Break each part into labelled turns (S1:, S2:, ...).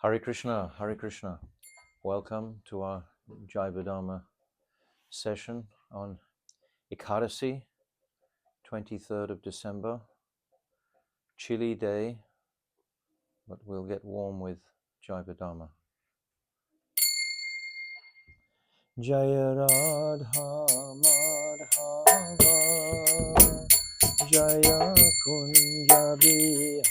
S1: Hare Krishna, Hare Krishna. Welcome to our Jaiva Dharma session on Ekadasi, 23rd of December. Chilly day, but we'll get warm with Jaiva Dharma. Jaya Radha Madhava Jaya Kunja Bihari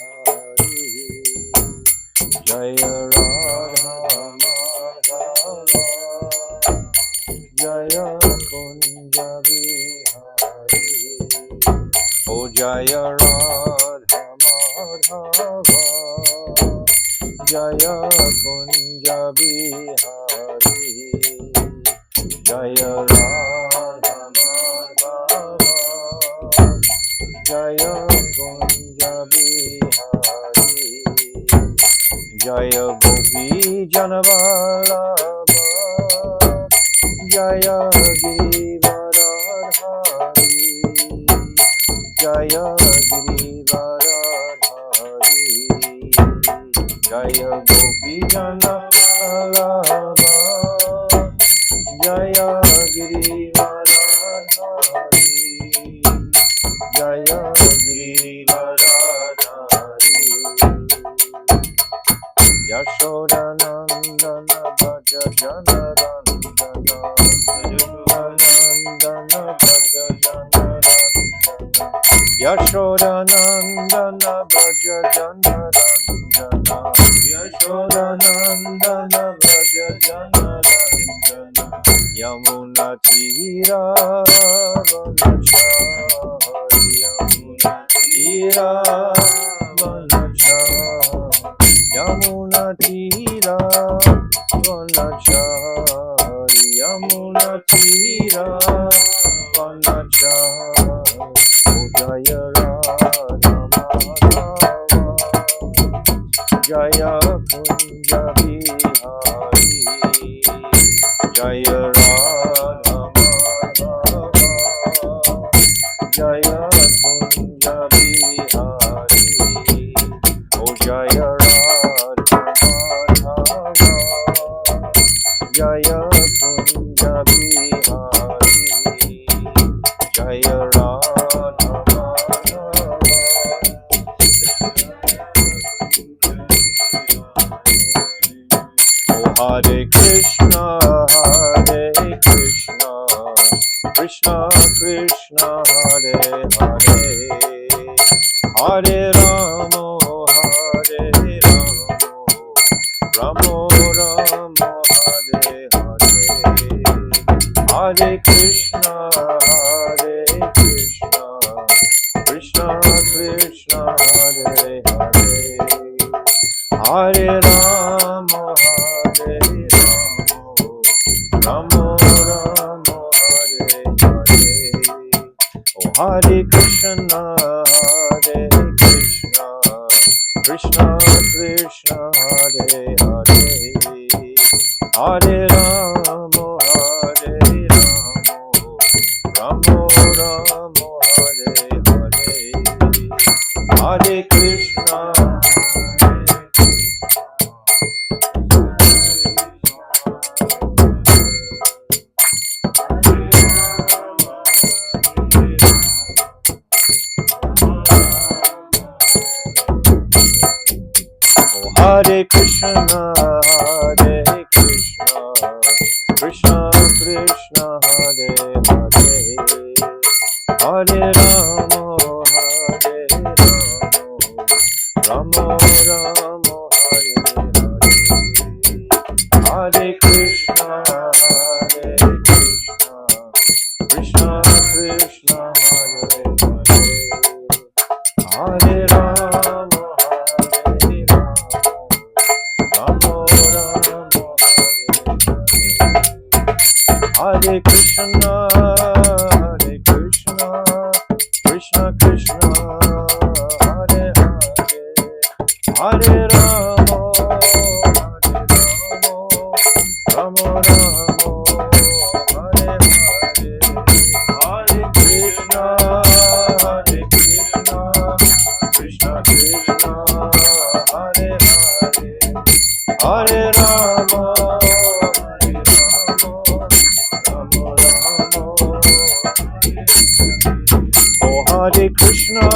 S1: Jaya Radha Madhava Jaya Kunja Bihari O Jaya Radha Madhava Jaya Kunja Bihari Jaya Radha Madhava Jaya Kunja Bihari Jaya Gopi Janavallabha Jaya Giridharadhari Jaya Giridharadhari Jaya Gopi Janavallabha Jaya Giridharadhari Jaya Giridharadhari Yashodanandana Bhaja Janarandana Yashodanandana Bhaja Janarandana Yashodanandana Bhaja Janarandana Yashodanandana Bhaja Janarandana Yamuna Tira Vanachari Yamuna Tira Vanachari Yamuna Tira Vanachari Yamuna Tira Vanachari O Jaya Radha Madhava Jaya Kunja Bihari Jaya Radha Madhava Jaya Kunja Bihari O Jaya Radha Madhava Jaya Kunja Bihari Jaya Radha Madhava Hare Krishna, Krishna Krishna, Hare Hare, Hare Rama, Rama Rama, Hare Hare, Hare Krishna, Krishna Krishna, Hare Hare, Hare Rama, Rama Rama, Hare Hare. Oh Hare Krishna, Krishna Krishna, Hare Hare, Hare Rama, Rama Rama, Hare Hare, Hare Krishna. Hare Krishna, Krishna Krishna, Hare Hare, Hare Rama, Rama Rama, Hare Hare, Hare Krishna, Krishna Krishna, Hare Hare, Hare Rama, Hare Krishna, Krishna Krishna, Hare Hare, Hare Rama, Rama Rama, Hare Hare, Hare Krishna, Krishna Krishna, Hare Hare, Hare Rama, Rama Rama, oh Hare Krishna,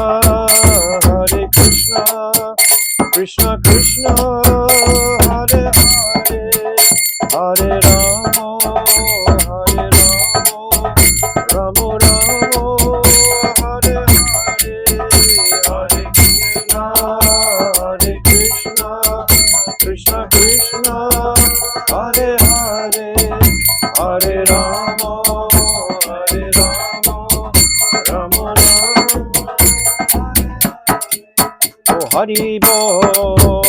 S1: Krishna Krishna, Hare Hare, Hare Rama, Rama Rama, Hare Hare, Hare Krishna, Krishna Krishna, Hare Hare, Hare Rama, Rama Rama. Oh Hari Bol,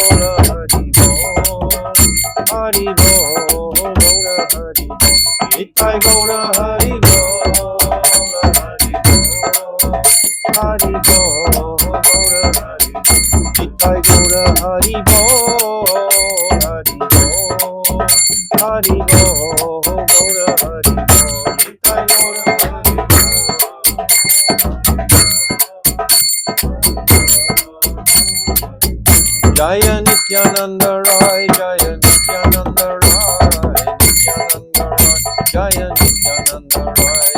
S1: Hari Bol, Gaura Hari Bol, Nitai Gaura Hari Bol, Hari Bol, Gaura Hari Bol, Nitai Gaura Hari Bol, Hari Bol, Gaura Hari Bol, Nitai Gaura Hari Bol. Jaya Nityananda Rai, Jaya Nityananda Rai, Nityananda Rai, Jaya Nityananda Rai,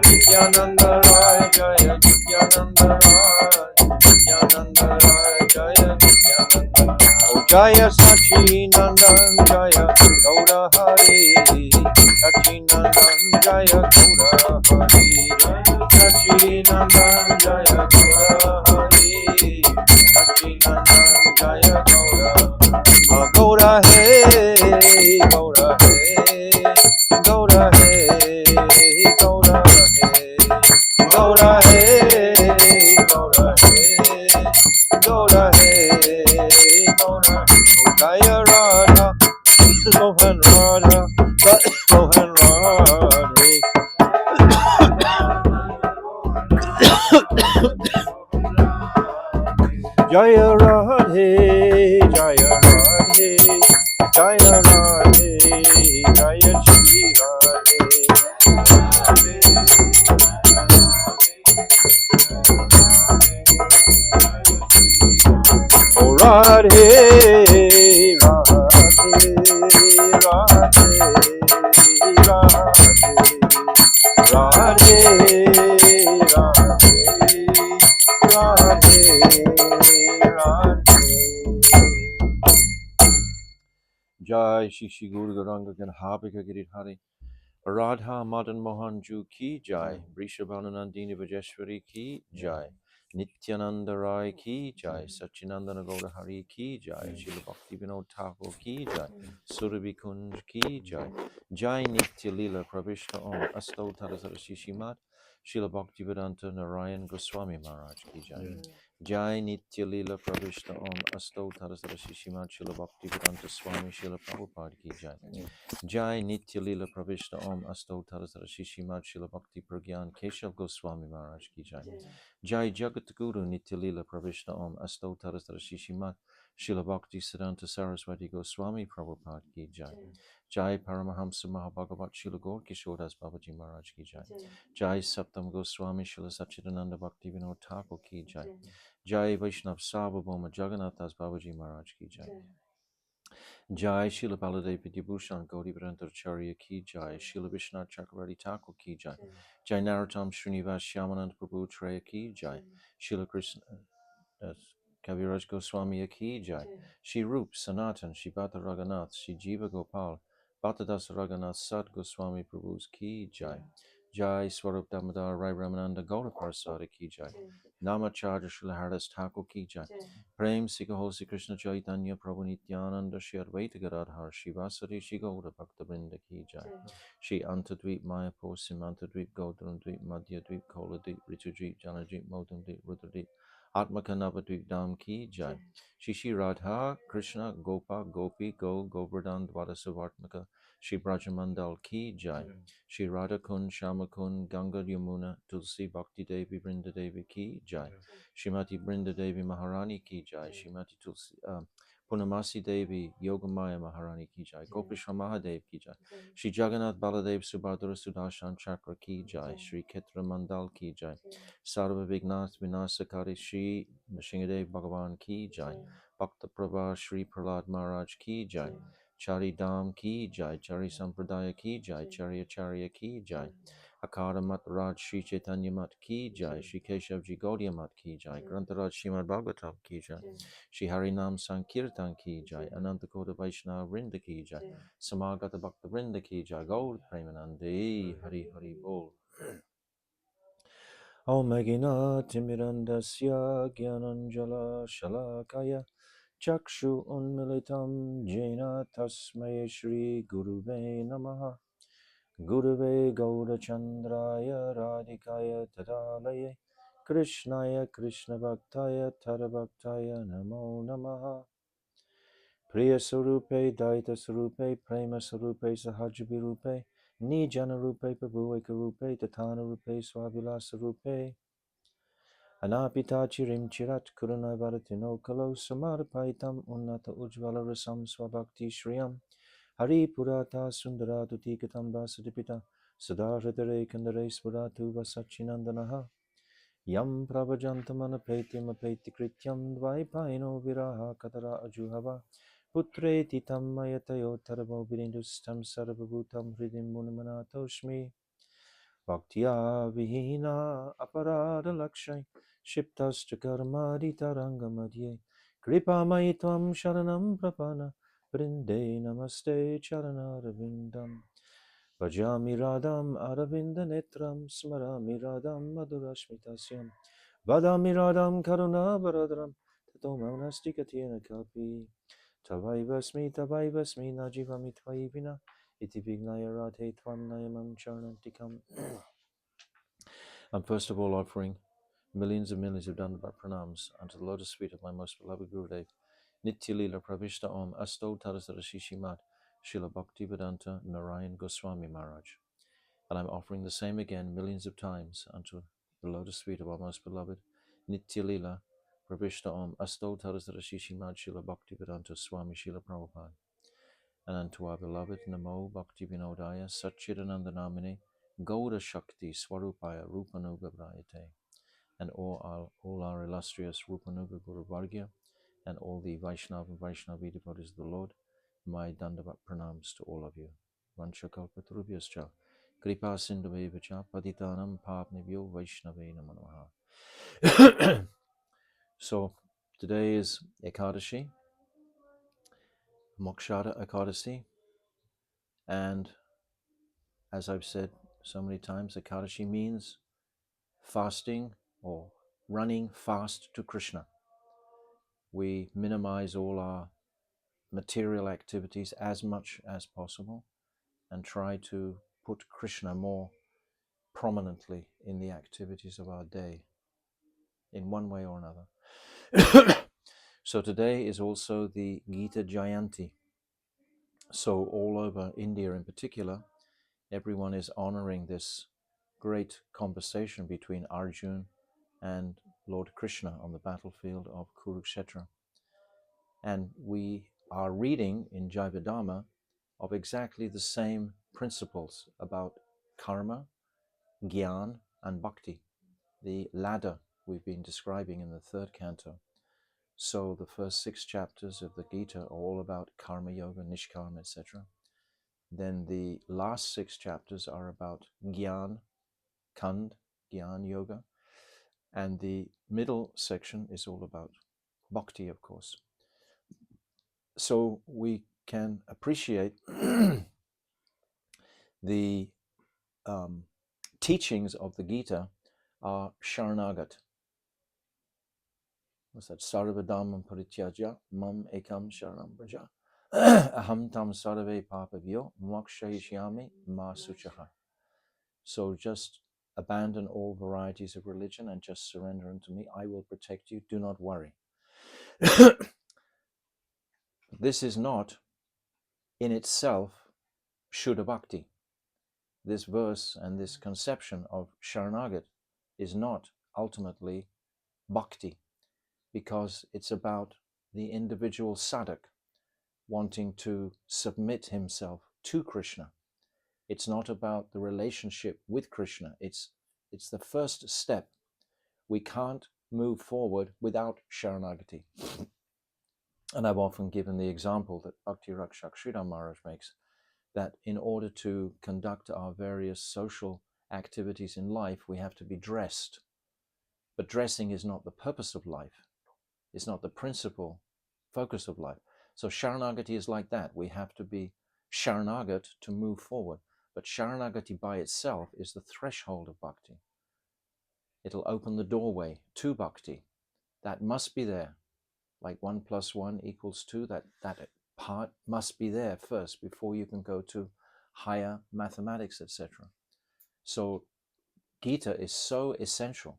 S1: Nityananda Rai, Jaya Nityananda Rai, Nityananda Rai, Jaya Nityananda Rai. Oh Jaya Sachinandan, Jaya Gaura Hari, Sachinandan, Jaya Gaura Hari, Sachinandan, Jaya Gaura Hari, Sachinandan, Jaya Gaura, Gaura Hey, Gaura Hey, Gaura Hey, Gaura Hey, Gaura Hey, Gaura Hey, Gaura Hey, Gaura. Jaya Radha, Mohan Radha, Mohan Radha. Jaya Radhe, Jaya Radhe, Jaya Radhe, Jaya Shri Radhe. Oh Radhe, Radhe, Radhe, Radhe, Radhe, Radhe. Jai Shri Guru Gauranga Ganhabika Giridhari Radha Madan Mohan Ju Ki Jai Vrishabhananandini Vajeshwari Ki Jai Nityananda Rai Ki Jai Sachinandana Gaura Hari Ki Jai Srila Bhakti Vinod Thakur Ki Jai Surabhi Kunj Ki Jai Jai Nitya Lila Pravishta Om Asto Tadasara Shishimat Srila Bhakti Vedanta Narayan Goswami Maharaj Ki Jai Jai Nitya Lila Pravishta Om Asto Tadasara Shishimat Srila Bhakti Vedanta Swami Srila Prabhupada Ki Jai Jai Nitya Lila Pravishta Om Asto Tadasara Shishimat Srila Bhakti Pragyan Keshav Goswami Maharaj Ki Jai Jai Jagat Guru Nitya Lila Pravishta Om Asto Tadasara Shishimat Srila Bhakti Siddhanta Saraswati Goswami Prabhupada Ki Jai Jai Paramahamsa Mahabhagavat Srila Gaur Kishodas Babaji Maharaj Ki Jai Jai Saptam Goswami Srila Sachidananda Bhakti Vinod Thakur Ki Jai Jai Vaishnav Sarvabhauma Jagannath Das Babaji Maharaj Ki Jai Jai Srila Baladev Vidyabhushan Gauri Charya Ki Jai Srila Vishnath Chakravarti Thakur Ki Jai Jai Narottam Srinivas Shyamanand Prabhu Treya Ki Jai Srila Krishna Kaviraj Goswami Ki Jai Shri Rup Sanatan Shri Bhata Raghunath Shri Jiva Gopal Bhatadas Raghunath Sat Goswami Prabhu's Ki Jai Jai Swarup Damodar Rai Ramananda Gaura Parasada Ki Jai Namacharya Srila Haridas Thakur Ki Jai Prem Sikho Sri Krishna Chaitanya Prabhu Nityananda Shri Advaita Gadadhar Shri Vasari Shri Gaura Bhakta Vrinda Ki Jai Shri Antadvip Mayapur Simantadvip Gaudran Dvip Madhya Dvip Kola Dvip Ritudvip Janadvip Modam Dvip Rudradvip Atmakanavadvip Dham Ki Jai Shri Radha Krishna Gopa Gopi Govardhan Dvadasavartmaka Shri Brajamandal Ki Jai Shri Radha Kun Shama Kun Ganga Yamuna Tulsi Bhakti Devi Brinda Devi Ki Jai Shrimati Brinda Devi Maharani Ki Jai Shrimati Tulsi Punamasi Devi Yogamaya Maharani Ki Jai Gopishwa Mahadev Ki Jai Shri Jagannath Baladev Subhadra Sudarshan Chakra Ki Jai Shri Ketra Mandal Ki Jai Sarva Vignath Vinasakari Shri Nrsingadev Bhagavan Ki Jai Bhakta Prabha Shri Prahlad Maharaj ki jai. Chari Dham ki jai. Chari Sampradaya ki jai. Chari Acharya ki jai. Akara Mat Raj Shri Chaitanya Mat ki jai. Shri Keshav Ji Gaudiya Mat ki jai. Grantaraj Srimad Bhagavatam ki jai. Shri Harinam Sankirtan ki jai. Ananta Koda Vaishnava Vrinda ki jai. Samagata Bhakta Vrinda ki jai. Gaur Premanande Hari Hari Bol. Om Megina Timirandasya Gyananjala Shalakaya Chakshu Unmilitam Jena Tasmai Shri Guruve Namaha Guruve Gaurachandraya Radhikaya Tadalaye Krishnaya Krishna Bhaktaya Tadabhaktaya Namo Namaha Priya Sarupe Daita Sarupe Prema Sarupe Sahajabi Rupe Nijana Rupe Prabhueka Rupe Tatana Rupe Swavilasa Rupe Anapita Chirim Chirat Kuruna Varatino Kalo Samarpaitam Unnata Ujvala Rasam Swabhakti Shriyam Hari Purata Sundaratu Tikatam Vasadipita Sadahridare Kandare Swaratu Vasachinandanaha Yam Pravajantamana Petiam Apeti Krityam Dvaipaino Viraha Katara Ajuhava Putre Titam Mayatayo Tarabo Virindustam Sarabhutam Hridim Munamanatoshmi Bhaktya Vihina Aparada Lakshay Shiptascha Karmadi Tarangamadye Kripa Maitvam Sharanam Prapana Brinde Namaste Charanarvindam Bhajami Radham Aravinda Netram Smarami Radham Madhurashmitasyam Vadami Radham Karuna Varadram Tato Maunastikatena Kapi Tavaivasmi Najivami Tvaivina Iti Vignaya Radhe Tvam Nayamam Charanantikam. I'm first of all offering millions of Dandava pranams unto the lotus feet of my most beloved Gurudev, Nitya Lila Pravishta Om Asto Tarasara Shishimat Srila Bhaktivedanta Narayan Goswami Maharaj. And I'm offering the same again millions of times unto the lotus feet of our most beloved Nitya Lila Pravishta Om Asto Tarasara Shishimat Srila Bhaktivedanta Swami Srila Prabhupada. And unto our beloved Namo Bhakti Vinodaya Satchidananda Namine Gauda Shakti Swarupaya Rupanuga Brayate, and all our illustrious Rupanuga Guru Vargya and all the Vaishnava and Vaishnavi devotees of the Lord, my Dandavat pranams to all of you. Vanchakalpatarubhyascha Kripa Sindhuvevacha Patitanam Papnivyo Vaishnave Namanaha. So today is Ekadashi, Mokshada Ekadashi, and as I've said so many times, Ekadashi means fasting or running fast to Krishna. We minimize all our material activities as much as possible and try to put Krishna more prominently in the activities of our day in one way or another. So today is also the Gita Jayanti. So all over India in particular, everyone is honoring this great conversation between Arjuna and Lord Krishna on the battlefield of Kurukshetra. And we are reading in Jaiva Dharma of exactly the same principles about karma, gyan, and bhakti, the ladder we've been describing in the third canto. So the first 6 chapters of the Gita are all about karma yoga, nishkarma, etc. Then the last 6 chapters are about gyan, kand, gyan yoga. And the middle section is all about bhakti, of course. So we can appreciate the teachings of the Gita are Sharanagat. What's that? Sarvadhamam parityaja mam ekam sharanam braja aham tam sarve papavyo mokshayishyami ma suchaha. So just abandon all varieties of religion and just surrender unto me. I will protect you. Do not worry. This is not in itself Shuddha Bhakti. This verse and this conception of Sharanagat is not ultimately Bhakti, because it's about the individual sadhak wanting to submit himself to Krishna. It's not about the relationship with Krishna. It's the first step. We can't move forward without Sharanagati. And I've often given the example that Bhakti Rakshak Sridhar Maharaj makes, that in order to conduct our various social activities in life, we have to be dressed. But dressing is not the purpose of life. It's not the principal focus of life. So Sharanagati is like that. We have to be Sharanagat to move forward. But Sharanagati by itself is the threshold of bhakti. It'll open the doorway to bhakti. That must be there. Like 1 + 1 = 2, that part must be there first before you can go to higher mathematics, etc. So Gita is so essential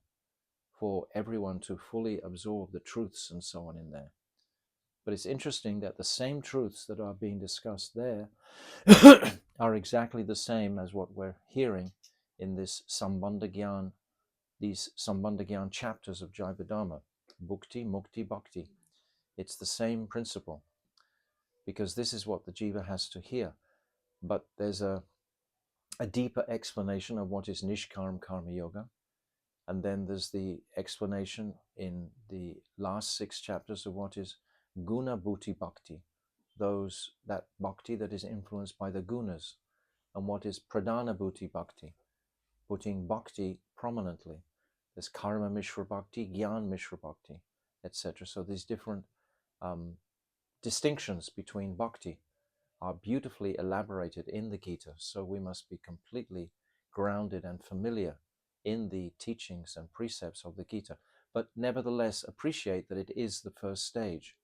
S1: for everyone to fully absorb the truths and so on in there. But it's interesting that the same truths that are being discussed there are exactly the same as what we're hearing in this Sambandha Gyan, these Sambandha Gyan chapters of Jaiva Dharma, Bhukti, Mukti, Bhakti. It's the same principle, because this is what the jiva has to hear. But there's a deeper explanation of what is Nishkarm Karma Yoga. And then there's the explanation in the last 6 chapters of what is Guna Bhuti Bhakti, that bhakti that is influenced by the gunas, and what is Pradhana Bhuti Bhakti, putting bhakti prominently. There's Karma Mishra Bhakti, Gyan Mishra Bhakti, etc. So these different distinctions between bhakti are beautifully elaborated in the Gita, so we must be completely grounded and familiar in the teachings and precepts of the Gita, but nevertheless appreciate that it is the first stage.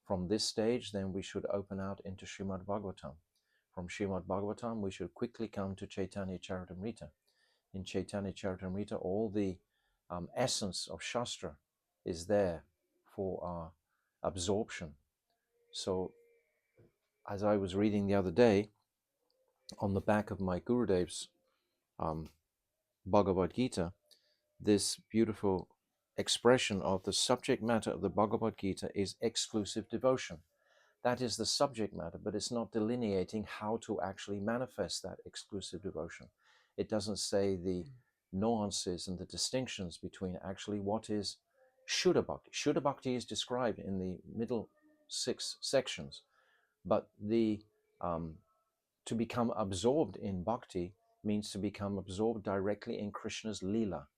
S1: From this stage, then we should open out into Srimad Bhagavatam. From Srimad Bhagavatam, we should quickly come to Chaitanya Charitamrita. In Chaitanya Charitamrita, all the essence of Shastra is there for our absorption. So, as I was reading the other day, on the back of my Gurudev's Bhagavad Gita, this beautiful expression of the subject matter of the Bhagavad Gita is exclusive devotion. That is the subject matter, but it's not delineating how to actually manifest that exclusive devotion. It doesn't say the nuances and the distinctions between actually what is Shuddha Bhakti. Shuddha Bhakti is described in the middle 6 sections, but the to become absorbed in bhakti means to become absorbed directly in Krishna's lila.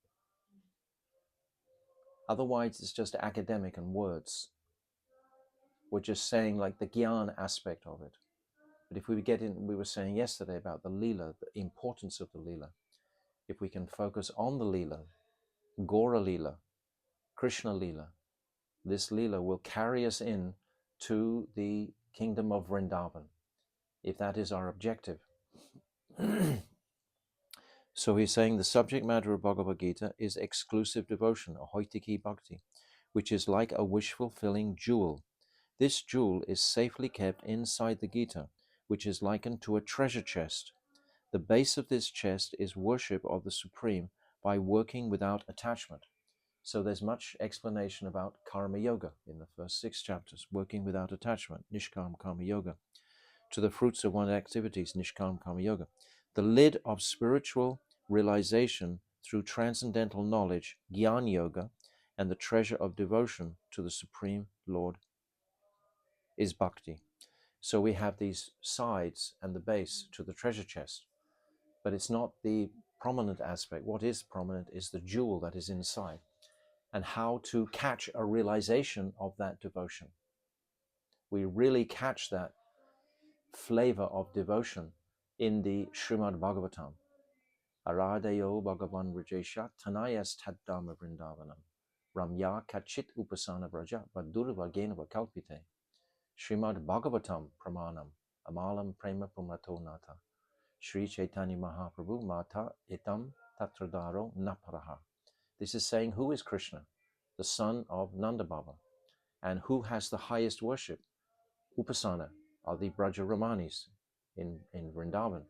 S1: Otherwise, it's just academic and words. We're just saying like the gyan aspect of it. But if we get in, we were saying yesterday about the lila, the importance of the lila. If we can focus on the lila, Gora lila, Krishna lila, this lila will carry us in to the kingdom of Vrindavan, if that is our objective. So he's saying the subject matter of Bhagavad Gita is exclusive devotion, or hoitiki bhakti, which is like a wish-fulfilling jewel. This jewel is safely kept inside the Gita, which is likened to a treasure chest. The base of this chest is worship of the Supreme by working without attachment. So there's much explanation about Karma Yoga in the first 6 chapters, working without attachment, Nishkam Karma Yoga, to the fruits of one's activities, Nishkam Karma Yoga. The lid of spiritual realization through transcendental knowledge, Gyan Yoga, and the treasure of devotion to the Supreme Lord is Bhakti. So we have these sides and the base to the treasure chest, but it's not the prominent aspect. What is prominent is the jewel that is inside, and how to catch a realization of that devotion. We really catch that flavor of devotion in the Srimad Bhagavatam. Aradayo Bhagavan Rajesha Tanayas Taddama Vrindavanam Ramya Kachit Upasana Braja Vadurva Genava Kalpite Srimad Bhagavatam Pramanam Amalam Prema Pumato Nata Sri Chaitanya Mahaprabhu Mata Itam Tatradaro Naparaha. This is saying who is Krishna, the son of Nanda Baba, and who has the highest worship. Upasana are the Braja Ramanis in Vrindavan.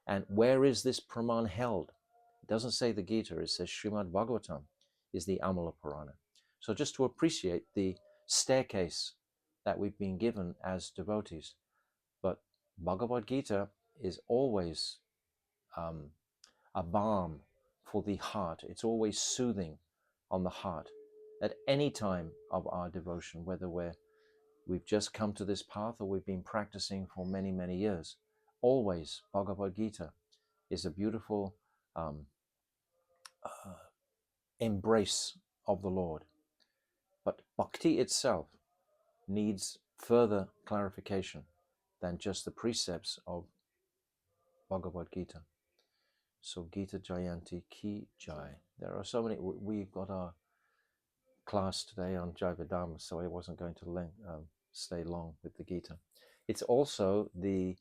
S1: And where is this Praman held? It doesn't say the Gita, it says Srimad Bhagavatam is the Amala Purana. So just to appreciate the staircase that we've been given as devotees. But Bhagavad Gita is always a balm for the heart. It's always soothing on the heart at any time of our devotion, whether we're we've just come to this path or we've been practicing for many, many years. Always, Bhagavad Gita is a beautiful uh, embrace of the Lord. But bhakti itself needs further clarification than just the precepts of Bhagavad Gita. So Gita Jayanti Ki Jai. There are so many. We've got our class today on Jaiva Dharma, so I wasn't going to stay long with the Gita. It's also the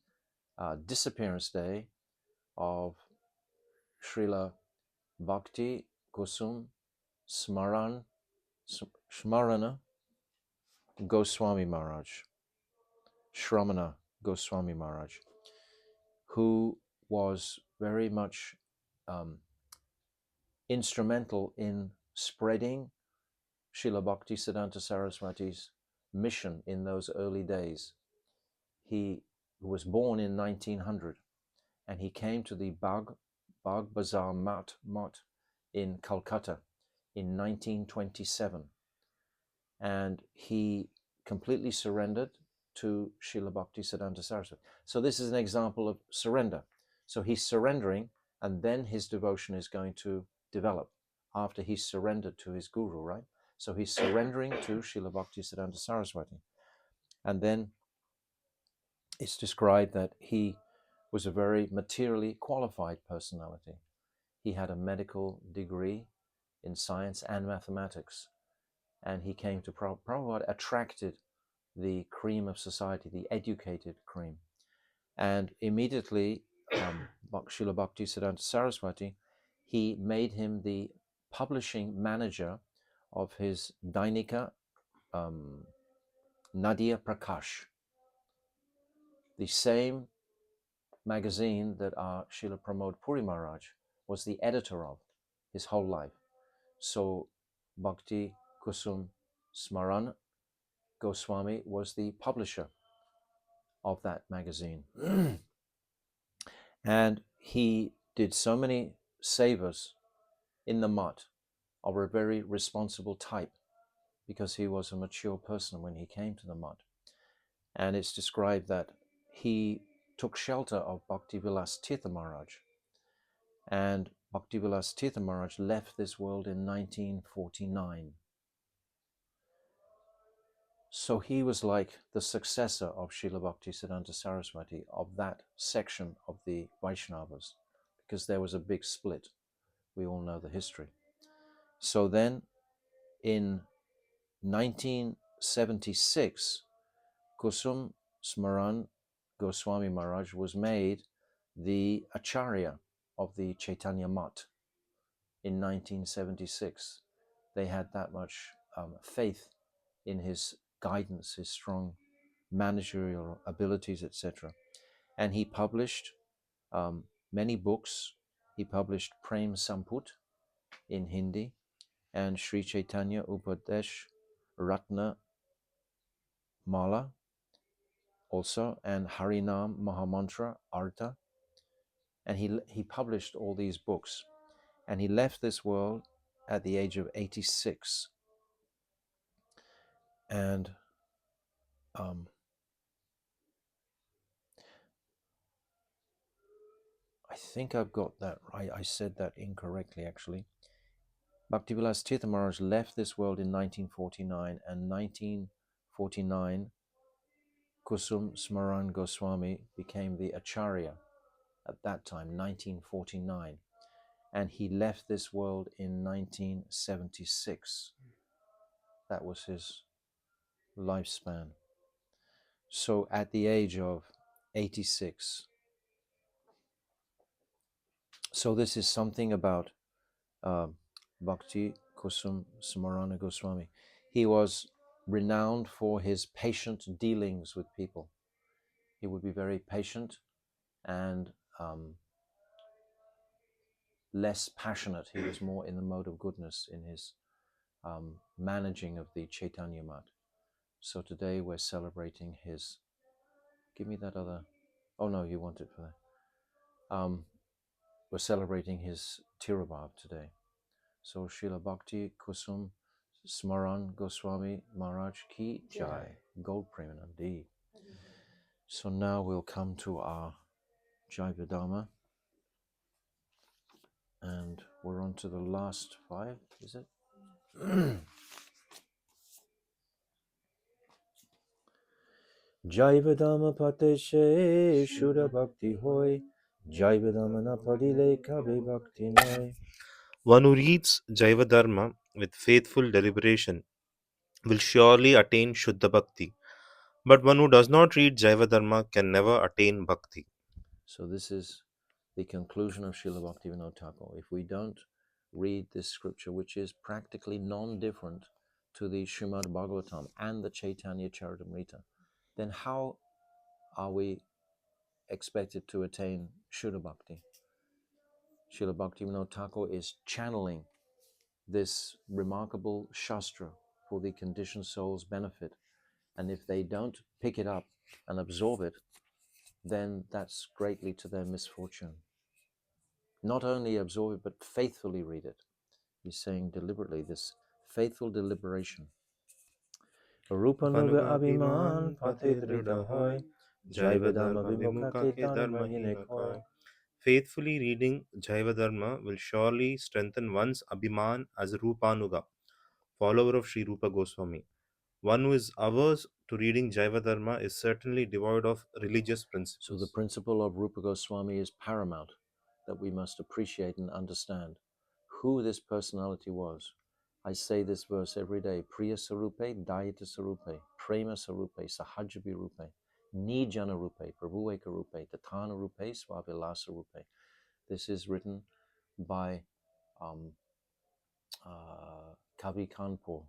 S1: disappearance day of Srila Bhakti Kusum Smarana Goswami Maharaj, Shramana Goswami Maharaj, who was very much instrumental in spreading Srila Bhaktisiddhanta Saraswati's mission in those early days. He was born in 1900 and he came to the Bagh Bazar Mat in Calcutta in 1927. And he completely surrendered to Srila Bhaktisiddhanta Saraswati. So this is an example of surrender. So he's surrendering, and then his devotion is going to develop after he's surrendered to his guru, right? So he's surrendering to Srila Bhaktisiddhanta Saraswati. And then it's described that he was a very materially qualified personality. He had a medical degree in science and mathematics. And he came to Prabhupada, attracted the cream of society, the educated cream. And immediately, Srila Bhaktisiddhanta Saraswati, he made him the publishing manager of his Dainika Nadia Prakash, the same magazine that Srila Pramod Puri Maharaj was the editor of his whole life. So Bhakti Kusum Smaran Goswami was the publisher of that magazine. And he did so many sevas in the mutt of a very responsible type, because he was a mature person when he came to the mutt. And it's described that he took shelter of Bhaktivilas Tirtha Maharaj. And Bhaktivilas Tirtha Maharaj left this world in 1949. So he was like the successor of Srila Bhaktisiddhanta Saraswati of that section of the Vaishnavas, because there was a big split. We all know the history. So then in 1976, Kusum Smaran Goswami Maharaj was made the Acharya of the Chaitanya Math in 1976. They had that much faith in his guidance, his strong managerial abilities, etc. And he published many books. He published Prem Samput in Hindi and Sri Chaitanya Upadesh Ratna Mala also, and Harinam Mahamantra Artha. And he published all these books. And he left this world at the age of 86. And I think I've got that right. I said that incorrectly, actually. Bhaktivilas Tirtha Maharaj left this world in 1949, and 1949, Kusum Smaran Goswami became the Acharya at that time, 1949. And he left this world in 1976. That was his lifespan. So at the age of 86. So this is something about Bhakti Kusum Smarana Goswami. He was renowned for his patient dealings with people. He would be very patient and less passionate. He was more in the mode of goodness in his managing of the Chaitanya Math. So today we're celebrating his... Give me that other... Oh no, you want it for that. We're celebrating his Tirubhav today. So Srila Bhakti Kusum Smaran Goswami Maharaj Ki Jai. Gold Premanandi. So now we'll come to our Jaiva Dharma, and we're on to the last 5, is it? Jaiva Dharma Pate She Shuddha Bhakti Hoy. Jaiva Dharma Na Padile Kabe Bhakti Noy.
S2: One who reads Jaiva Dharma with faithful deliberation will surely attain Shuddha Bhakti. But one who does not read Jaiva Dharma can never attain Bhakti.
S1: So this is the conclusion of Srila Bhaktivinoda Thakur. If we don't read this scripture, which is practically non-different to the Srimad Bhagavatam and the Chaitanya Charitamrita, then how are we expected to attain Shuddha Bhakti? Srila Bhaktivinoda Thakur is channeling this remarkable Shastra for the conditioned soul's benefit. And if they don't pick it up and absorb it, then that's greatly to their misfortune. Not only absorb it, but faithfully read it. He's saying deliberately, this faithful deliberation. Rupanuga abhiman pate drida hoy, Jaiva dharma vimukha ke dharma hine koy.
S2: Faithfully reading Jaiva Dharma will surely strengthen one's Abhiman as a Rupanuga, follower of Sri Rupa Goswami. One who is averse to reading Jaiva Dharma is certainly devoid of religious principles.
S1: So the principle of Rupa Goswami is paramount, that we must appreciate and understand who this personality was. I say this verse every day: Priya Sarupe, Dayita Sarupe, Prema Sarupe, Sahajabi Rupe, Nijana Rupe, Prabhueka Rupe, Tatana Rupe, Swavilasa Rupe. This is written by Kavi Kanpur,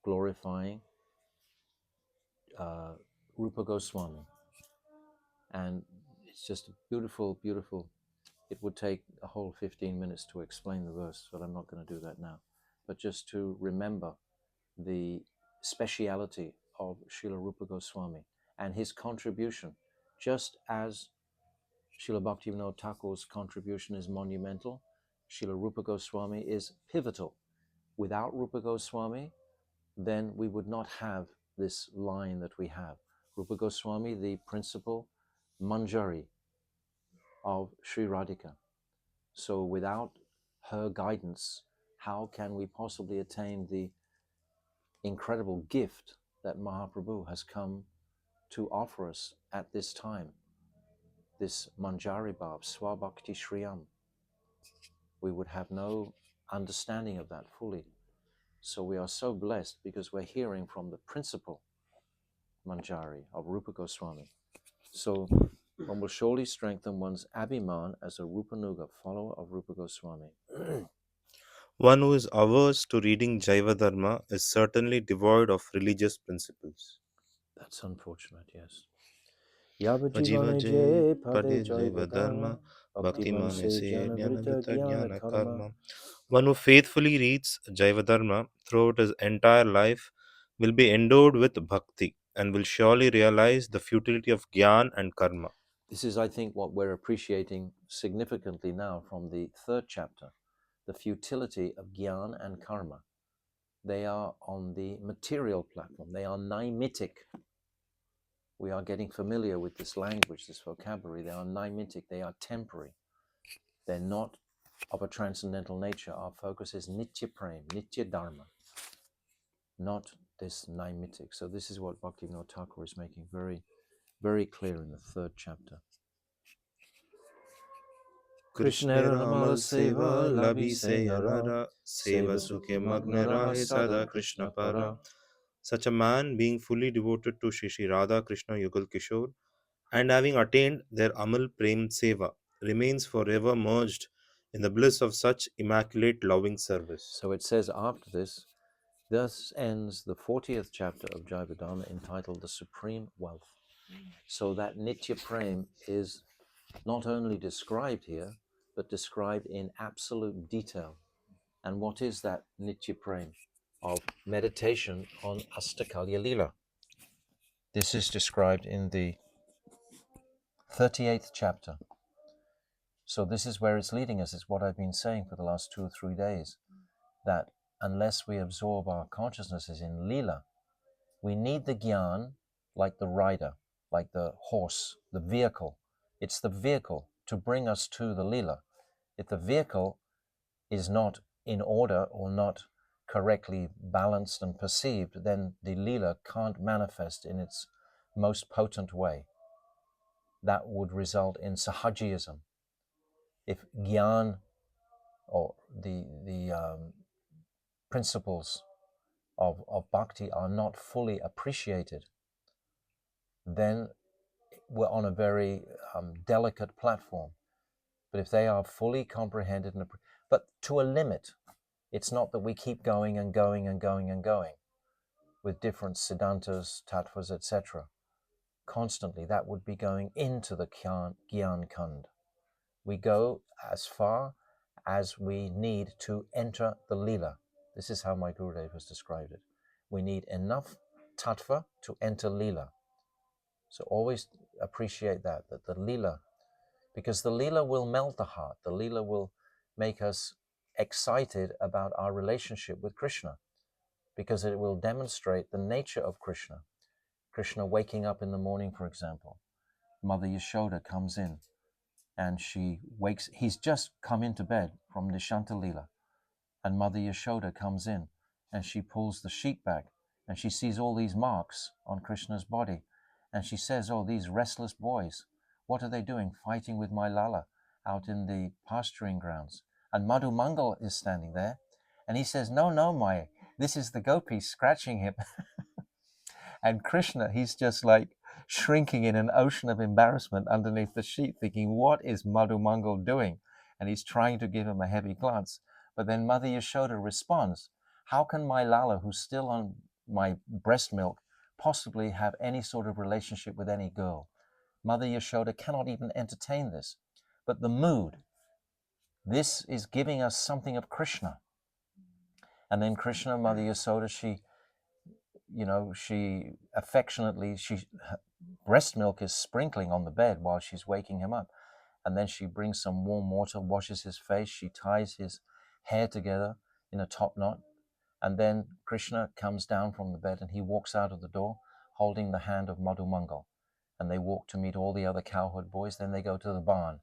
S1: glorifying Rupa Goswami. And it's just beautiful, beautiful. It would take a whole 15 minutes to explain the verse, but I'm not going to do that now. But just to remember the speciality of Srila Rupa Goswami and his contribution, just as Srila Bhaktivinoda Thakur's contribution is monumental, Srila Rupa Goswami is pivotal. Without Rupa Goswami, then we would not have this line that we have. Rupa Goswami, the principal Manjari of Sri Radhika. So without her guidance, how can we possibly attain the incredible gift that Mahaprabhu has come to offer us at this time? This Manjari Bhav, Swabhakti Shriyam. We would have no understanding of that fully. So we are so blessed because we're hearing from the principal Manjari of Rupa Goswami. So one will surely strengthen one's Abhiman as a Rupanuga, follower of Rupa Goswami.
S2: One who is averse to reading Jaiva Dharma is certainly devoid of religious principles.
S1: That's unfortunate, yes.
S2: Jiva
S1: Yavajivane
S2: Jai
S1: je pade
S2: Pade Jaiva
S1: Jaiva
S2: Dharma
S1: Dharma,
S2: Bhakti
S1: Bhaktiman
S2: Mane
S1: se
S2: Se
S1: Janavrita
S2: Jnanavrita
S1: Jnana
S2: Jnana
S1: Karma.
S2: Karma. One who faithfully reads Jaiva Dharma throughout his entire life will be endowed with bhakti and will surely realize the futility of Gyan and Karma.
S1: This is, I think, what we're appreciating significantly now from the 3rd chapter, the futility of Gyan and Karma. They are on the material platform. They are naimitic. We are getting familiar with this language, this vocabulary. They are naimitic. They are temporary. They're not of a transcendental nature. Our focus is Nitya Prem, Nitya Dharma, not this naimitic. So this is what Bhaktivinoda Thakur is making very, very clear in the 3rd chapter. Krishnera Ramal Seva Labhi Se Nara
S2: Seva Sukhe Magnara He Sada Krishna Para. Such a man, being fully devoted to Shri Radha Krishna Yugal Kishore and having attained their Amal Prem Seva, remains forever merged in the bliss of such immaculate loving service.
S1: So it says after this, thus ends the 40th chapter of Jaiva Dharma, entitled The Supreme Wealth. So that Nitya Prem is not only described here, but described in absolute detail. And what is that Nitya Prem? Of meditation on Astakalya Lila. This is described in the 38th chapter. So this is where it's leading us. It's what I've been saying for the last 2 or 3 days, that unless we absorb our consciousnesses in lila, we need the gyan like the rider, like the horse, the vehicle. It's the vehicle to bring us to the lila. If the vehicle is not in order or not correctly balanced and perceived, then the lila can't manifest in its most potent way. That would result in sahajiyism. If gyan or the principles of bhakti are not fully appreciated, then we're on a very delicate platform. But if they are fully comprehended, but to a limit, it's not that we keep going and going and going and going with different siddhantas, tattvas, etc. Constantly, that would be going into the Gyan Kand. We go as far as we need to enter the lila. This is how my Gurudev has described it. We need enough tattva to enter lila. So always appreciate that the lila, because the lila will melt the heart. The lila will make us excited about our relationship with Krishna, because it will demonstrate the nature of Krishna. Krishna waking up in the morning, for example. Mother Yashoda comes in and she wakes, he's just come into bed from Nishanta Lila, and Mother Yashoda comes in and she pulls the sheet back and she sees all these marks on Krishna's body, and she says, oh, these restless boys, what are they doing? Fighting with my Lala out in the pasturing grounds. And Madhu Mangal is standing there and he says, no, Mai, this is the gopi scratching him. And Krishna, he's just like shrinking in an ocean of embarrassment underneath the sheet, thinking, what is Madhu Mangal doing? And he's trying to give him a heavy glance. But then Mother Yashoda responds, how can my Lala, who's still on my breast milk, possibly have any sort of relationship with any girl? Mother Yashoda cannot even entertain this. But the mood, this is giving us something of Krishna. And then Krishna, Mother Yashoda, she affectionately, breast milk is sprinkling on the bed while she's waking him up. And then she brings some warm water, washes his face, she ties his hair together in a top knot. And then Krishna comes down from the bed and he walks out of the door holding the hand of Madhu Mangal. And they walk to meet all the other cowherd boys. Then they go to the barn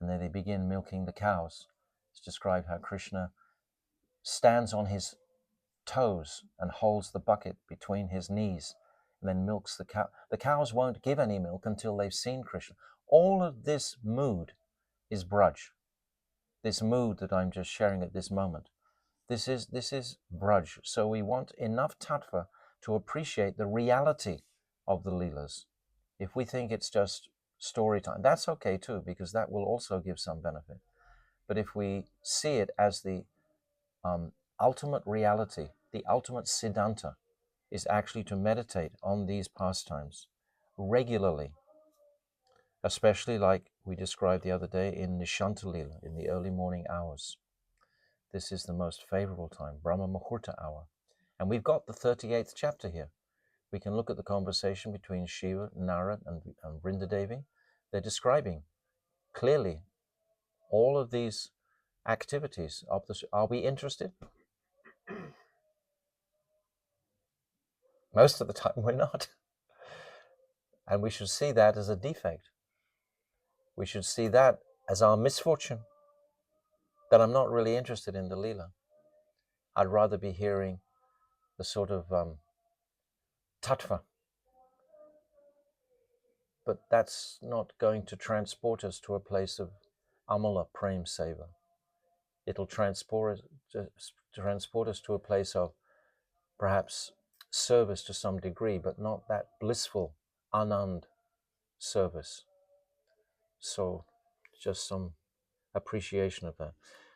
S1: and then they begin milking the cows. It's described how Krishna stands on his toes and holds the bucket between his knees and then milks the cow. The cows won't give any milk until they've seen Krishna. All of this mood is Braj. This mood that I'm just sharing at this moment, this is Braj. So we want enough tattva to appreciate the reality of the Leelas. If we think it's just story time, that's okay too, because that will also give some benefit. But if we see it as the ultimate reality, the ultimate siddhanta, is actually to meditate on these pastimes regularly, especially like we described the other day in Nishanta Lila, in the early morning hours. This is the most favorable time, Brahma Muhurta hour. And we've got the 38th chapter here. We can look at the conversation between Shiva, Narad, and Vrindadevi. They're describing clearly all of these activities of the. Are we interested? Most of the time we're not. And we should see that as a defect. We should see that as our misfortune, that I'm not really interested in the Leela. I'd rather be hearing the sort of tattva. But that's not going to transport us to a place of Amala Prem Seva. It'll transport us to a place of perhaps service to some degree, but not that blissful Anand service. So just some appreciation of that.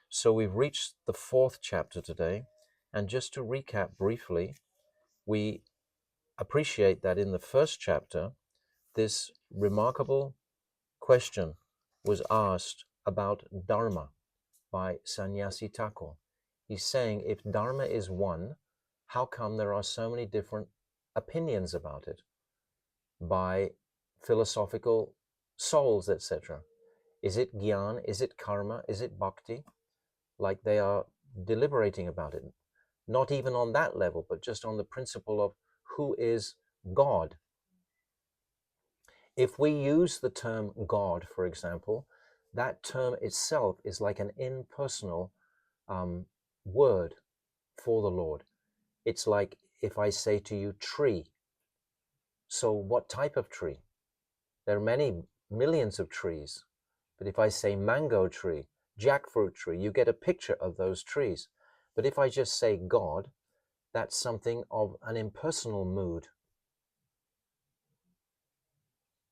S1: So we've reached the 4th chapter today, and just to recap briefly, we appreciate that in the 1st chapter, this remarkable question was asked about Dharma by Sannyasi Thakur. He's saying, if Dharma is one, how come there are so many different opinions about it by philosophical souls, etc.? Is it Gyan? Is it Karma? Is it Bhakti? Like they are deliberating about it. not even on that level, but just on the principle of who is God. If we use the term God, for example, that term itself is like an impersonal word for the Lord. It's like if I say to you tree. So what type of tree? There are many millions of trees. But if I say mango tree, jackfruit tree, you get a picture of those trees. But if I just say God, that's something of an impersonal mood.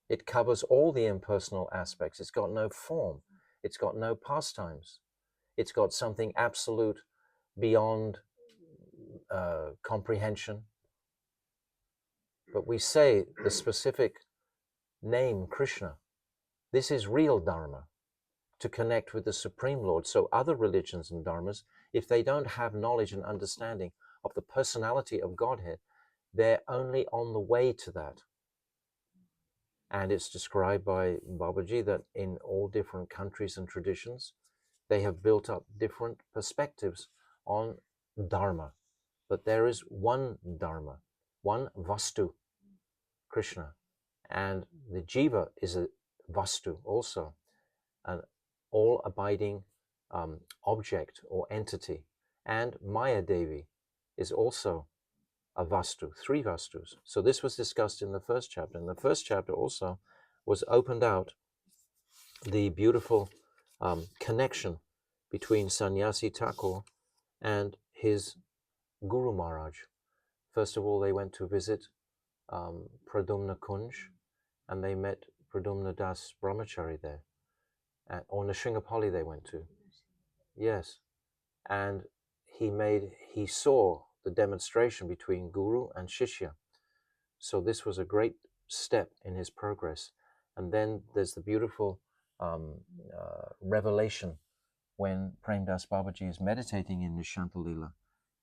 S1: It covers all the impersonal aspects. It's got no form. It's got no pastimes. It's got something absolute beyond comprehension. But we say the specific name Krishna. This is real Dharma, to connect with the Supreme Lord. So other religions and dharmas, if they don't have knowledge and understanding of the personality of Godhead, they're only on the way to that. And it's described by Babaji that in all different countries and traditions, they have built up different perspectives on Dharma. But there is one Dharma, one Vastu, Krishna. And the Jiva is a Vastu also, an all-abiding object or entity. And Maya Devi is also a Vastu, three Vastus. So this was discussed in the first chapter. And the first chapter also was opened out the beautiful connection between Sannyasi Thakur and his Guru Maharaj. First of all, they went to visit Pradumna Kunj, and they met Pradumna Das Brahmachari there. Or Nrsimhapali they went to. Yes. And he saw the demonstration between Guru and Shishya. So this was a great step in his progress. And then there's the beautiful revelation when Premdas Babaji is meditating in Nishanta Lila,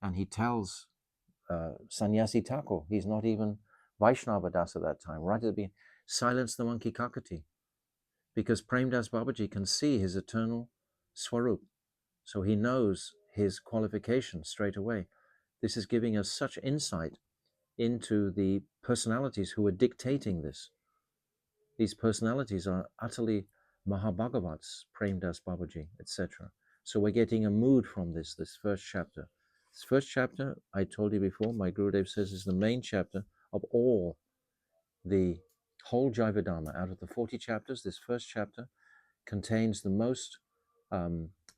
S1: and he tells Sannyasi Thakur, he's not even Vaishnava Das at that time, right at the beginning, silence the monkey kakati, because Premdas Babaji can see his eternal Swarup. So he knows his qualifications straight away. This is giving us such insight into the personalities who are dictating this. These personalities are utterly Mahabhagavats, Premdas Babaji, etc. So we're getting a mood from this first chapter. This first chapter, I told you before, my Gurudev says is the main chapter of all the whole Jaiva Dharma. Out of the 40 chapters, this first chapter contains the most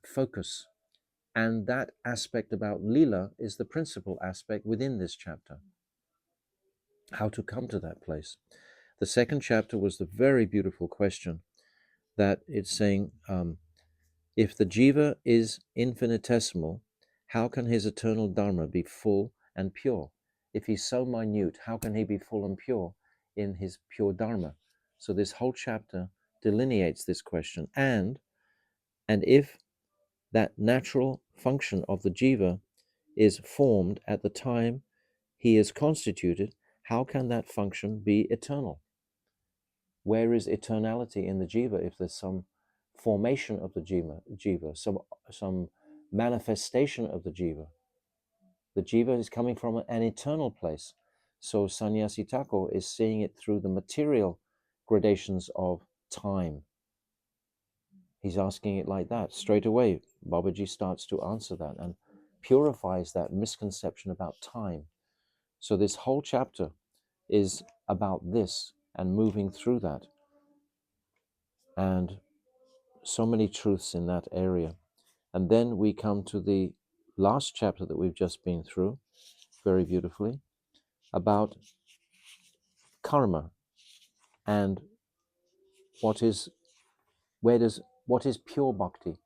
S1: focus. And that aspect about Lila is the principal aspect within this chapter. How to come to that place. The second chapter was the very beautiful question that it's saying, if the jiva is infinitesimal, how can his eternal dharma be full and pure? If he's so minute, how can he be full and pure in his pure dharma? So this whole chapter delineates this question. And if that natural function of the jiva is formed at the time he is constituted, how can that function be eternal? Where is eternality in the jiva if there's some formation of the jiva, some manifestation of the jiva? The jiva is coming from an eternal place. So Sannyasi Thakur is seeing it through the material gradations of time. He's asking it like that. Straight away, Babaji starts to answer that and purifies that misconception about time. So this whole chapter is about this and moving through that. And so many truths in that area. And then we come to the last chapter that we've just been through, very beautifully, about karma and what is pure bhakti.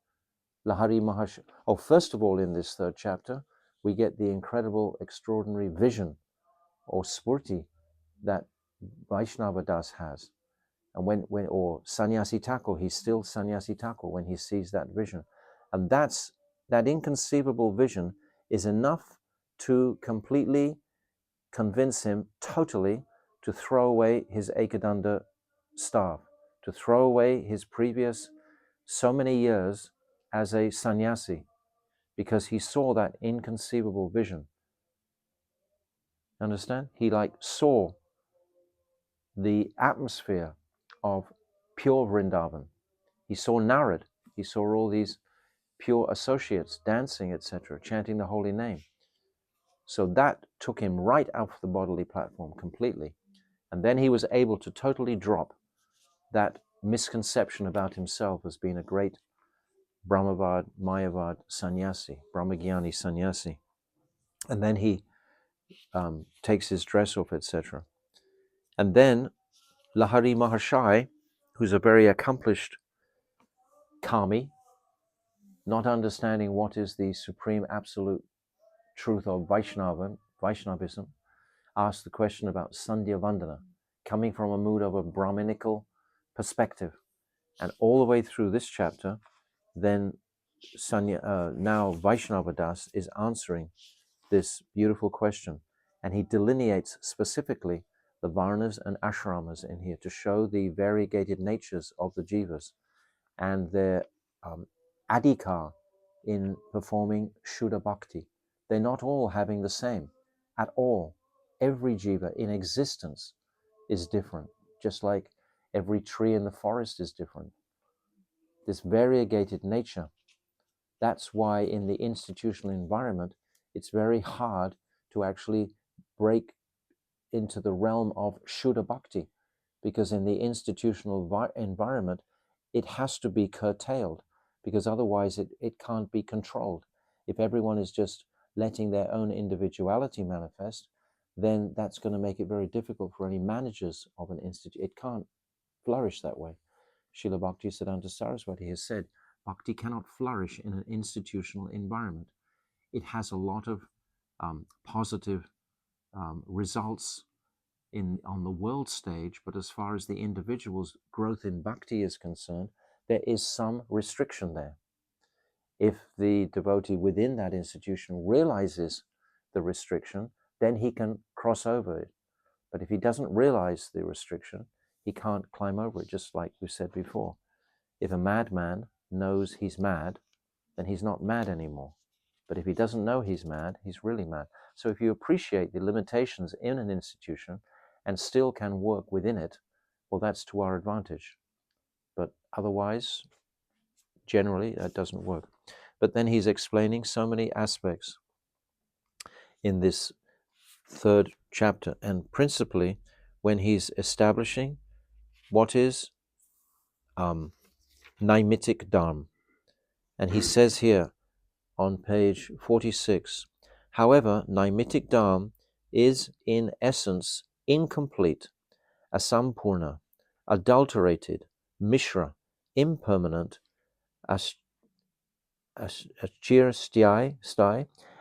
S1: Lahari Mahash. Oh, first of all, in this third chapter, we get the incredible, extraordinary vision or spurti that Vaishnava Das has. And when or Sannyasi Thakur, he's still Sannyasi Thakur when he sees that vision. And that inconceivable vision is enough to completely convince him totally to throw away his Ekadanda staff, to throw away his previous so many years as a sannyasi, because he saw that inconceivable vision. Understand? He saw the atmosphere of pure Vrindavan. He saw Narad. He saw all these pure associates dancing, etc., chanting the holy name. So that took him right off the bodily platform completely. And then he was able to totally drop that misconception about himself as being a great Brahmavad, Mayavad sannyasi, Brahmagyani sannyasi. And then he takes his dress off, etc. And then Lahari Maharshai, who's a very accomplished kami, not understanding what is the supreme absolute truth of Vaishnavism, asked the question about Sandhya Vandana, coming from a mood of a Brahminical perspective. And all the way through this chapter, then now Vaishnava Das is answering this beautiful question. And he delineates specifically the varnas and ashramas in here to show the variegated natures of the jivas and their adhikar in performing Shuddha Bhakti. They're not all having the same at all. Every jiva in existence is different, just like every tree in the forest is different. This variegated nature, that's why in the institutional environment, it's very hard to actually break into the realm of Shuddha Bhakti, because in the institutional environment, it has to be curtailed, because otherwise it can't be controlled. If everyone is just letting their own individuality manifest, then that's going to make it very difficult for any managers of an institute. It can't flourish that way. Srila Bhaktisiddhanta Saraswati has said, Bhakti cannot flourish in an institutional environment. It has a lot of positive results on the world stage, but as far as the individual's growth in bhakti is concerned, there is some restriction there. If the devotee within that institution realizes the restriction, then he can cross over it. But if he doesn't realize the restriction, he can't climb over it, just like we said before. If a madman knows he's mad, then he's not mad anymore. But if he doesn't know he's mad, he's really mad. So if you appreciate the limitations in an institution and still can work within it, well, that's to our advantage. But otherwise, generally, that doesn't work. But then he's explaining so many aspects in this third chapter, and principally when he's establishing what is Naimitic Dharma. And he says here on page 46, however, Naimitic Dharma is in essence incomplete, asampurna, adulterated, mishra, impermanent, achir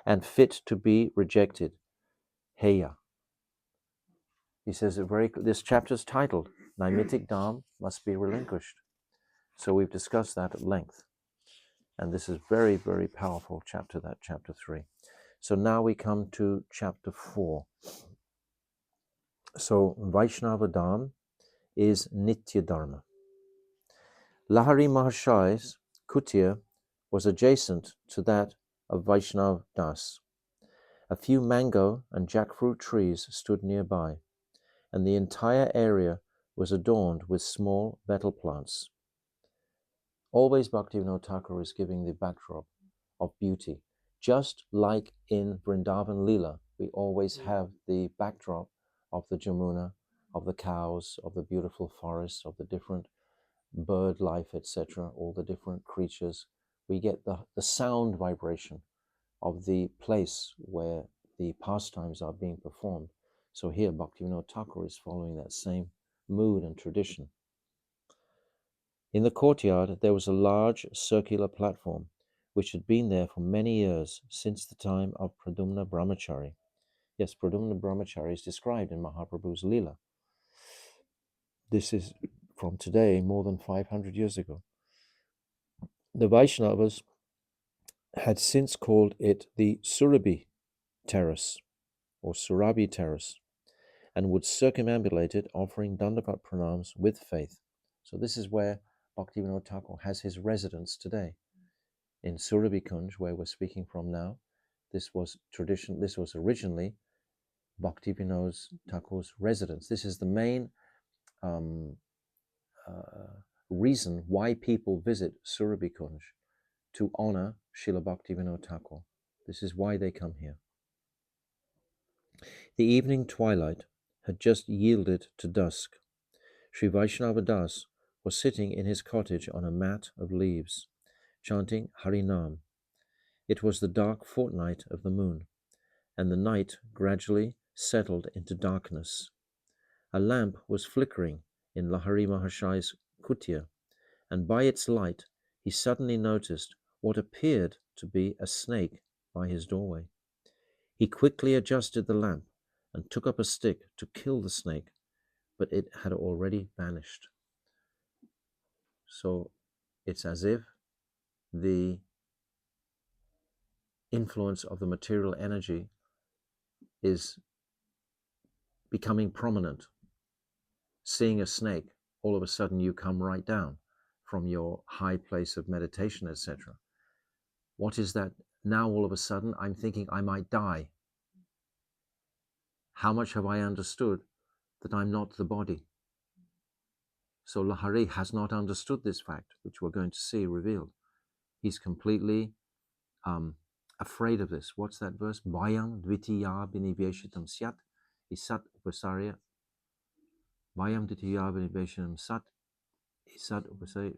S1: and fit to be rejected, heya. He says this chapter is titled, Naimitic Dharma must be relinquished. So we've discussed that at length. And this is very, very powerful chapter, that chapter 3. So now we come to chapter 4. So Vaishnava Dharma is Nitya Dharma. Lahari Maharshai's kutir was adjacent to that of Vaishnav Das. A few mango and jackfruit trees stood nearby, and the entire area was adorned with small betel plants. Always Bhaktivinoda Thakur is giving the backdrop of beauty. Just like in Vrindavan Leela, we always have the backdrop of the Jamuna, of the cows, of the beautiful forests, of the different bird life, etc., all the different creatures. We get the sound vibration of the place where the pastimes are being performed. So here Bhaktivinoda Thakur is following that same mood and tradition. In the courtyard there was a large circular platform which had been there for many years, since the time of Pradumna Brahmachari. Yes, Pradumna Brahmachari is described in Mahaprabhu's Leela. This is from today, more than 500 years ago. The Vaishnavas had since called it the Surabhi Terrace, or Surabhi Terrace, and would circumambulate it, offering Dandavat pranams with faith. So this is where Bhaktivinoda Thakur has his residence today. In Surabhi-Kunj, where we're speaking from now, this was originally Bhaktivinoda Thakur's residence. This is the main reason why people visit Surabhi-Kunj, to honor Srila Bhaktivinoda Thakur. This is why they come here. The evening twilight had just yielded to dusk. Sri Vaishnava Das was sitting in his cottage on a mat of leaves, chanting Harinam. It was the dark fortnight of the moon, and the night gradually settled into darkness. A lamp was flickering in Lahari Mahashai's kutia, and by its light he suddenly noticed what appeared to be a snake by his doorway. He quickly adjusted the lamp and took up a stick to kill the snake, but it had already vanished. So it's as if the influence of the material energy is becoming prominent. Seeing a snake, all of a sudden you come right down from your high place of meditation, etc. What is that? Now all of a sudden I'm thinking I might die. How much have I understood that I'm not the body? So Lahari has not understood this fact, which we're going to see revealed. He's completely afraid of this. What's that verse? Vayam dvitiya biniveshitam syat isat upasarya. Vayam dvitiya biniveshitam sat isat upasarya.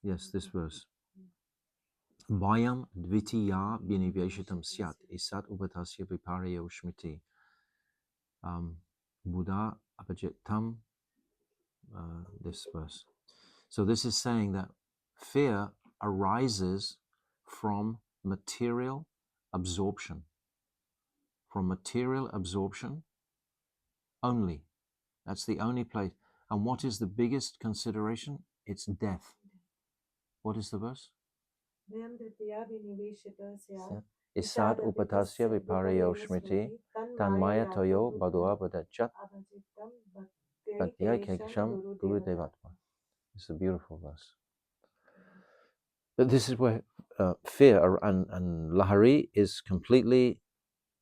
S1: Yes, this verse. Vayam dvitiya biniveshitam syat isat upatasya viparya ushmiti. Buddha apajitam. This verse. So this is saying that fear arises from material absorption. From material absorption only. That's the only place. And what is the biggest consideration? It's death. What is the verse? Isad upatasya viparyo shmiti tanmaya toyo badua badachat badya keksham guru devatma. It's a beautiful verse. But this is where fear and Lahari is completely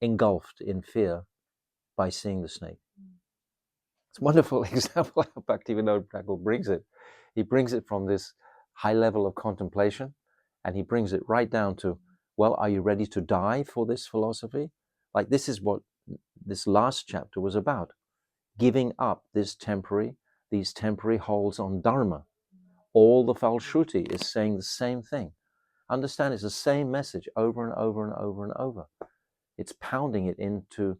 S1: engulfed in fear by seeing the snake. It's a wonderful example how Bhaktivinoda Thakur brings it. He brings it from this high level of contemplation, and he brings it right down to, well, are you ready to die for this philosophy? Like, this is what this last chapter was about. Giving up these temporary holds on Dharma. All the Falshruti is saying the same thing. Understand, it's the same message over and over and over and over. It's pounding it into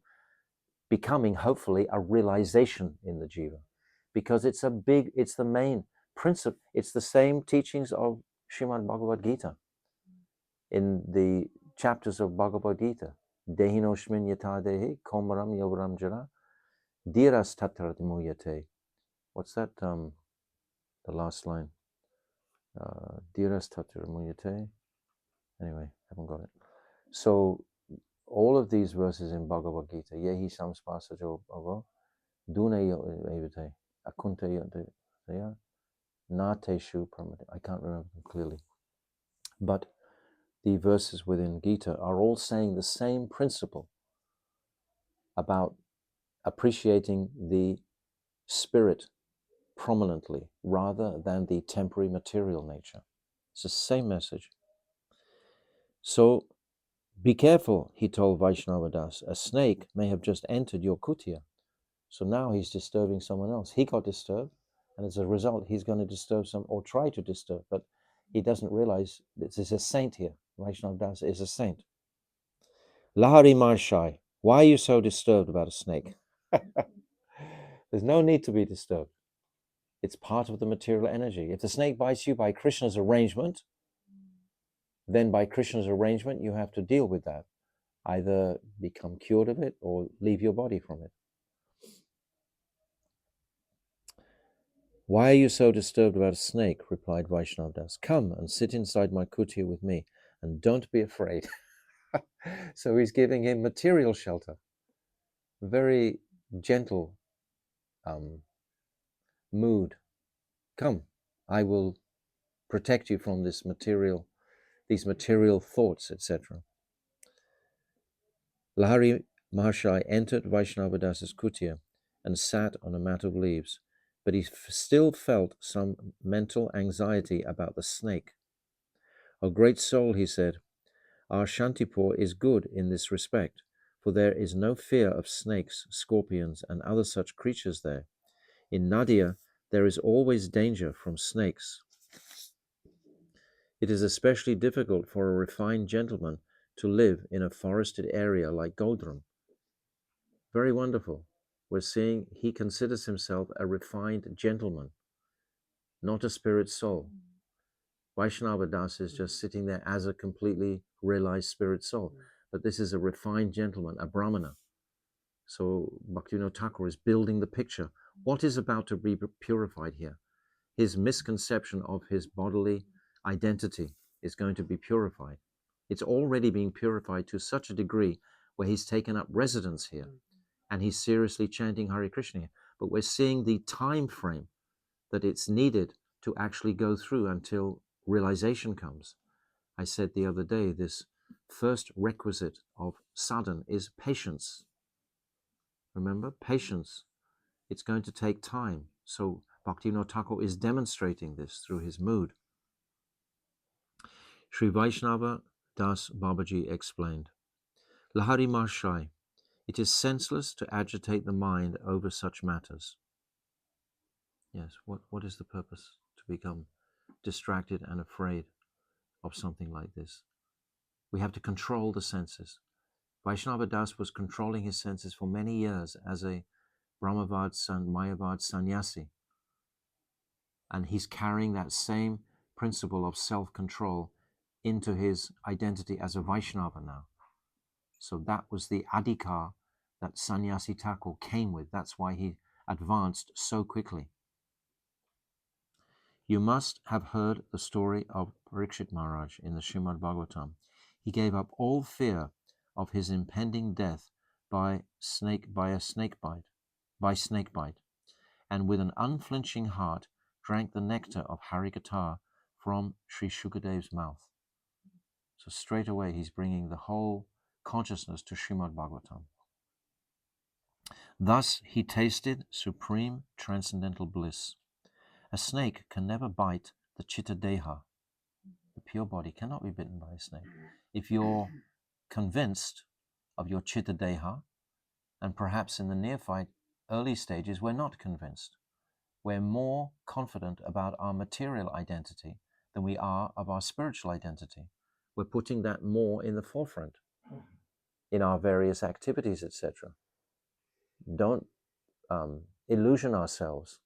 S1: becoming, hopefully, a realization in the jiva, because it's the main principle. It's the same teachings of Srimad Bhagavad Gita in the chapters of Bhagavad Gita. Dehinoshmin yata dehi komaram yovaram jara dhiras tatradimuyate. What's that? The last line. Dhiras tatradimuyate. Anyway, haven't got it. So all of these verses in Bhagavad Gita, yehi samspasajo bhava, duneyo evite, akunteyo deya, nateshu pramati. I can't remember them clearly. But the verses within Gita are all saying the same principle about appreciating the spirit prominently rather than the temporary material nature. It's the same message. So be careful, he told Vaishnava Das. A snake may have just entered your kutia. So now he's disturbing someone else. He got disturbed, and as a result, he's going to disturb or try to disturb, but he doesn't realize this is a saint here. Vaishnava Das is a saint. Lahari Mahashai, why are you so disturbed about a snake? There's no need to be disturbed. It's part of the material energy. If the snake bites you by Krishna's arrangement, then by Krishna's arrangement, you have to deal with that. Either become cured of it or leave your body from it. Why are you so disturbed about a snake? Replied Vaishnava Das. Come and sit inside my kutia with me, and don't be afraid. So he's giving him material shelter. Very gentle mood. Come, I will protect you from these material thoughts, etc. Lahari Mahashai entered Vaishnavadasa's kutia and sat on a mat of leaves, but he still felt some mental anxiety about the snake. "O great soul," he said, "our Shantipur is good in this respect, for there is no fear of snakes, scorpions, and other such creatures there. In Nadia, there is always danger from snakes. It is especially difficult for a refined gentleman to live in a forested area like Godram." Very wonderful. We're seeing he considers himself a refined gentleman, not a spirit soul. Vaishnava Das is just sitting there as a completely realized spirit soul. But this is a refined gentleman, a brahmana. So Bhaktivinoda Thakur is building the picture. What is about to be purified here? His misconception of his bodily identity is going to be purified. It's already being purified to such a degree where he's taken up residence here and he's seriously chanting Hare Krishna here. But we're seeing the time frame that it's needed to actually go through until realization comes. I said the other day, this first requisite of sadhana is patience. Remember, patience. It's going to take time. So Bhaktivinoda Thakur is demonstrating this through his mood. Sri Vaishnava Das Babaji explained, Lahari Mahashai, it is senseless to agitate the mind over such matters. Yes, what is the purpose? To become distracted and afraid of something like this. We have to control the senses. Vaishnava Das was controlling his senses for many years as a Brahmavad Mayavad sannyasi. And he's carrying that same principle of self-control into his identity as a Vaishnava now. So that was the adhikar that Sannyasi Thakur came with. That's why he advanced so quickly. You must have heard the story of Parikshit Maharaj in the Srimad Bhagavatam. He gave up all fear of his impending death by snake bite, and with an unflinching heart drank the nectar of Harikatha from Sri Shukadev's mouth. So straight away he's bringing the whole consciousness to Srimad Bhagavatam. Thus he tasted supreme transcendental bliss. A snake can never bite the chitta deha. The pure body cannot be bitten by a snake. If you're convinced of your chitta deha, and perhaps in the neophyte early stages we're not convinced, we're more confident about our material identity than we are of our spiritual identity. We're putting that more in the forefront in our various activities, etc. Don't illusion ourselves.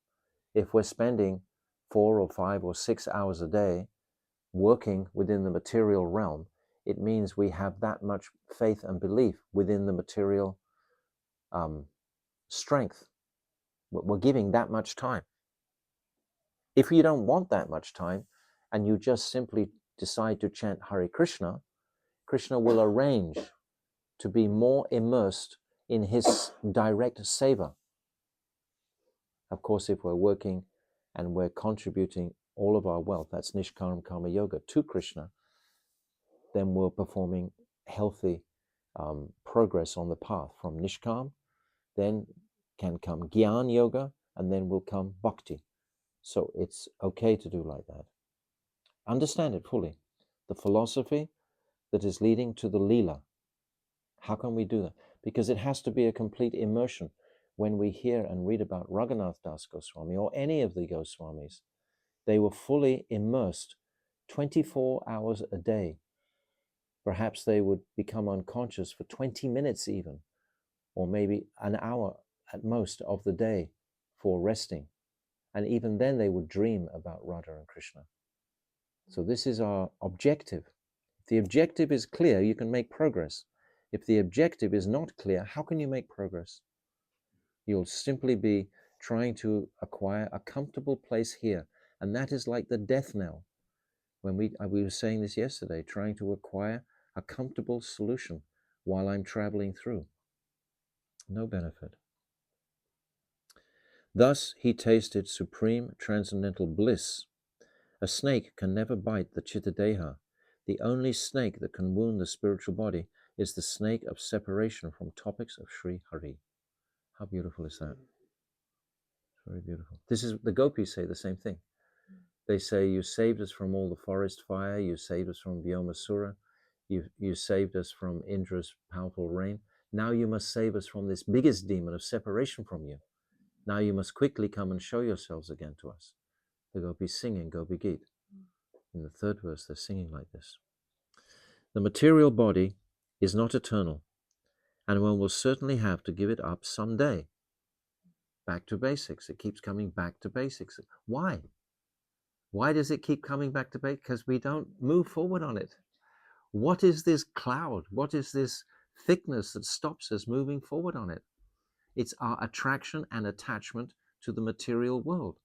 S1: If we're spending 4 or 5 or 6 hours a day working within the material realm, it means we have that much faith and belief within the material strength. We're giving that much time. If you don't want that much time and you just simply decide to chant Hare Krishna, Krishna will arrange to be more immersed in his direct seva. Of course, if we're working and we're contributing all of our wealth, that's Nishkaram Karma Yoga, to Krishna, then we're performing healthy progress on the path from Nishkam, then can come Gyan Yoga, and then will come Bhakti. So it's okay to do like that. Understand it fully. The philosophy that is leading to the Leela. How can we do that? Because it has to be a complete immersion. When we hear and read about Raghunath Das Goswami or any of the Goswamis, they were fully immersed 24 hours a day. Perhaps they would become unconscious for 20 minutes even, or maybe an hour at most of the day for resting. And even then they would dream about Radha and Krishna. So this is our objective. If the objective is clear, you can make progress. If the objective is not clear, how can you make progress? You'll simply be trying to acquire a comfortable place here. And that is like the death knell. When we were saying this yesterday, trying to acquire a comfortable solution while I'm traveling through. No benefit. Thus he tasted supreme transcendental bliss. A snake can never bite the Chittadeha. The only snake that can wound the spiritual body is the snake of separation from topics of Sri Hari. How beautiful is that? Very beautiful. This is, the gopis say the same thing. They say, you saved us from all the forest fire, you saved us from Vyomasura, you saved us from Indra's powerful rain. Now you must save us from this biggest demon of separation from you. Now you must quickly come and show yourselves again to us. The gopis sing in Gopi Geet. In the third verse, they're singing like this. The material body is not eternal, and one will certainly have to give it up someday. Back to basics. It keeps coming back to basics. Why? Why does it keep coming back to basics? Because we don't move forward on it. What is this cloud? What is this thickness that stops us moving forward on it? It's our attraction and attachment to the material world.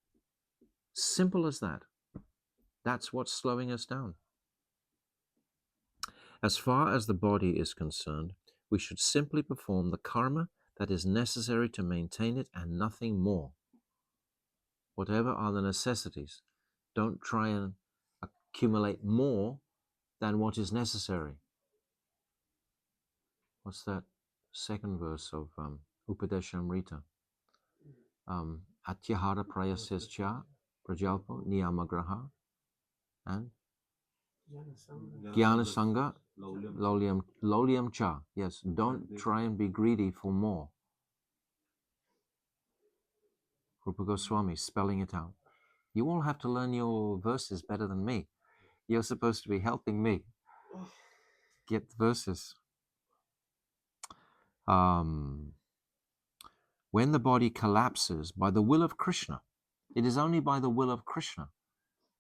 S1: Simple as that. That's what's slowing us down. As far as the body is concerned, we should simply perform the karma that is necessary to maintain it and nothing more. Whatever are the necessities, don't try and accumulate more than what is necessary. What's that second verse of Upadeshamrita? Atyahara prayasescha prajalpo niyamagraha and Jnana Sangha Loliam Cha. Yes, don't try and be greedy for more. Rupa Goswami spelling it out. You all have to learn your verses better than me. You're supposed to be helping me get the verses. When the body collapses by the will of Krishna, it is only by the will of Krishna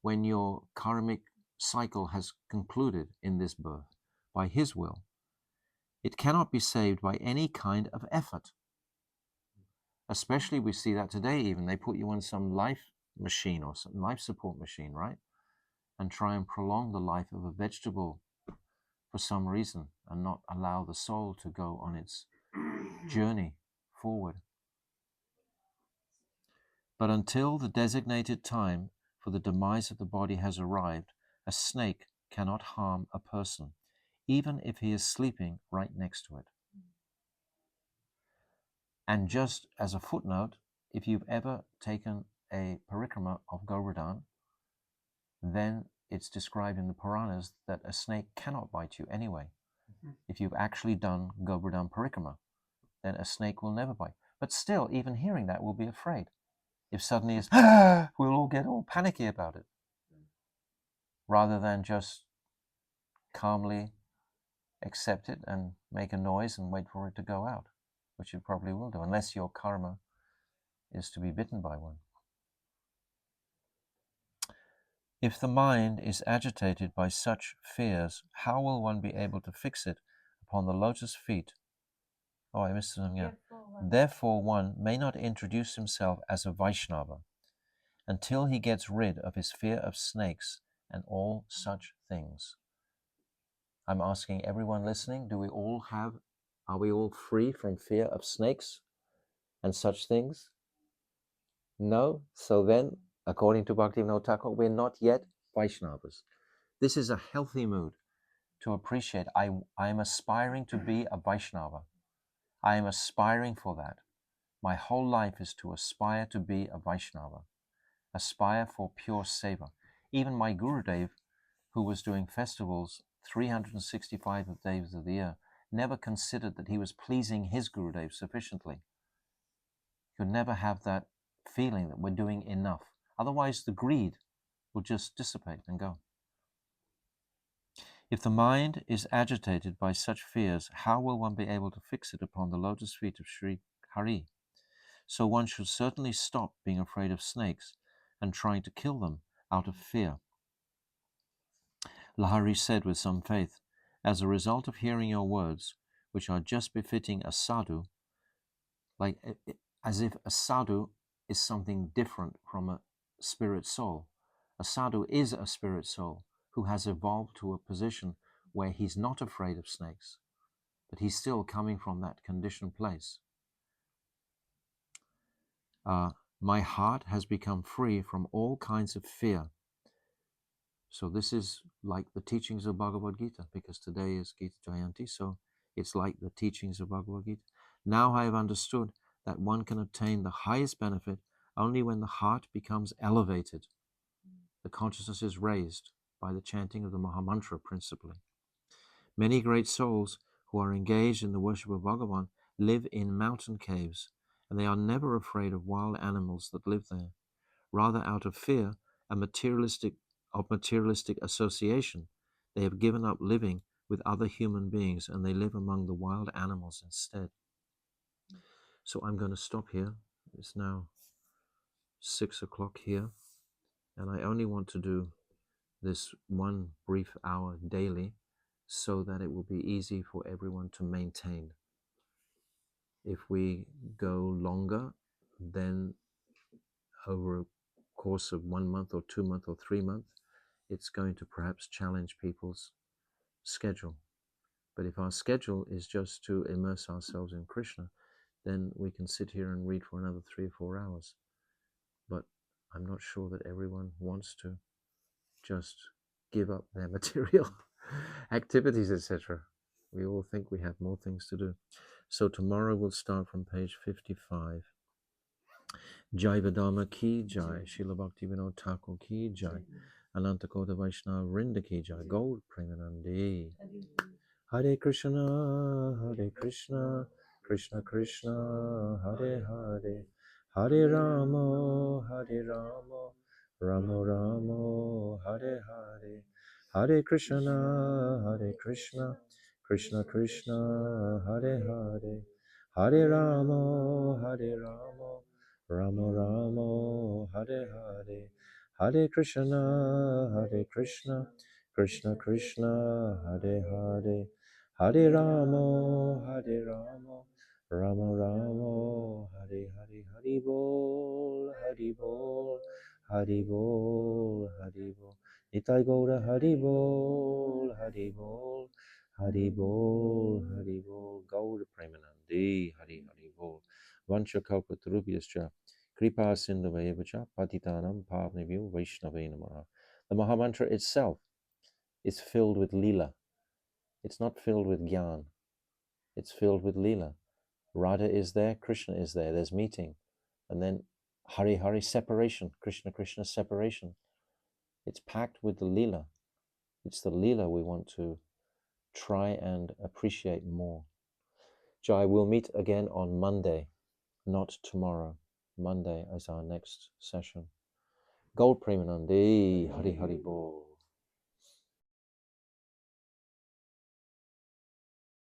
S1: when your karmic cycle has concluded in this birth, by his will. It cannot be saved by any kind of effort. Especially we see that today even. They put you on some life machine or some life support machine, right? And try and prolong the life of a vegetable for some reason and not allow the soul to go on its journey forward. But until the designated time for the demise of the body has arrived, a snake cannot harm a person, even if he is sleeping right next to it. And just as a footnote, if you've ever taken a parikrama of Govardhan, then it's described in the Puranas that a snake cannot bite you anyway. If you've actually done Govardhan parikrama, then a snake will never bite. But still, even hearing that, we'll be afraid. If suddenly it's, we'll all get all panicky about it, rather than just calmly accept it and make a noise and wait for it to go out, which you probably will do, unless your karma is to be bitten by one. If the mind is agitated by such fears, how will one be able to fix it upon the lotus feet? Oh, I missed something here. Therefore, one may not introduce himself as a Vaishnava until he gets rid of his fear of snakes and all such things. I'm asking everyone listening, are we all free from fear of snakes and such things? No? So then, according to Bhaktivinoda Thakur, we're not yet Vaishnavas. This is a healthy mood to appreciate. I am aspiring to be a Vaishnava. I am aspiring for that. My whole life is to aspire to be a Vaishnava, aspire for pure seva. Even my Gurudev, who was doing festivals 365 days of the year, never considered that he was pleasing his Gurudev sufficiently. He could never have that feeling that we're doing enough. Otherwise, the greed will just dissipate and go. If the mind is agitated by such fears, how will one be able to fix it upon the lotus feet of Sri Hari? So one should certainly stop being afraid of snakes and trying to kill them out of fear. Lahari said with some faith, as a result of hearing your words, which are just befitting a sadhu, like as if a sadhu is something different from a spirit soul. A sadhu is a spirit soul who has evolved to a position where he's not afraid of snakes, but he's still coming from that conditioned place. My heart has become free from all kinds of fear. So this is like the teachings of Bhagavad Gita, because today is Gita Jayanti, so it's like the teachings of Bhagavad Gita. Now I have understood that one can obtain the highest benefit only when the heart becomes elevated. The consciousness is raised by the chanting of the Mahamantra principally. Many great souls who are engaged in the worship of Bhagavan live in mountain caves, and they are never afraid of wild animals that live there. Rather, out of fear and materialistic association, they have given up living with other human beings, and they live among the wild animals instead. So I'm going to stop here. It's now 6 o'clock here, and I only want to do this one brief hour daily so that it will be easy for everyone to maintain. If we go longer, then over a course of 1 month or 2 months or 3 months, it's going to perhaps challenge people's schedule. But if our schedule is just to immerse ourselves in Krishna, then we can sit here and read for another 3 or 4 hours. But I'm not sure that everyone wants to just give up their material activities, etc. We all think we have more things to do. So tomorrow we'll start from page 55. Jaiva Dharma ki jai, Srila Bhakti Vinod Thakur ki jai, Ananta Kota Vaishnava Vrinda ki jai, Gaur Premanandi. Hare Krishna, Krishna Krishna, Hare Hare, Hare Rama, Rama Rama, Hare Hare, Hare Krishna, Krishna Krishna, Hare Hare, Hare Rama, Rama Rama, Hare Hare, Hare Krishna, Krishna Krishna, Hare Hare, Hare Rama, Rama Rama, Hare Hare, Hari Bol, Hari Bol, Hari Bol, Hari Bol. Nitai Gaura Hari Bol, Hari Bol, Hari Bol, Hari Bol. Gaura Premanandi, Hari Hari Bol. Vancha Kalpa Tarubhyascha, Kripa Sindhavayavacha, Patitanam Pavnebhyo Vaishnave Namaha. The Mahamantra itself is filled with lila. It's not filled with gyan. It's filled with lila. Radha is there, Krishna is there, there's meeting. And then Hari Hari, separation, Krishna Krishna, separation. It's packed with the lila. It's the lila we want to try and appreciate more. Jai, we'll meet again on Monday, not tomorrow. Monday as our next session. Gold Premanandi, Hari Hari Bol.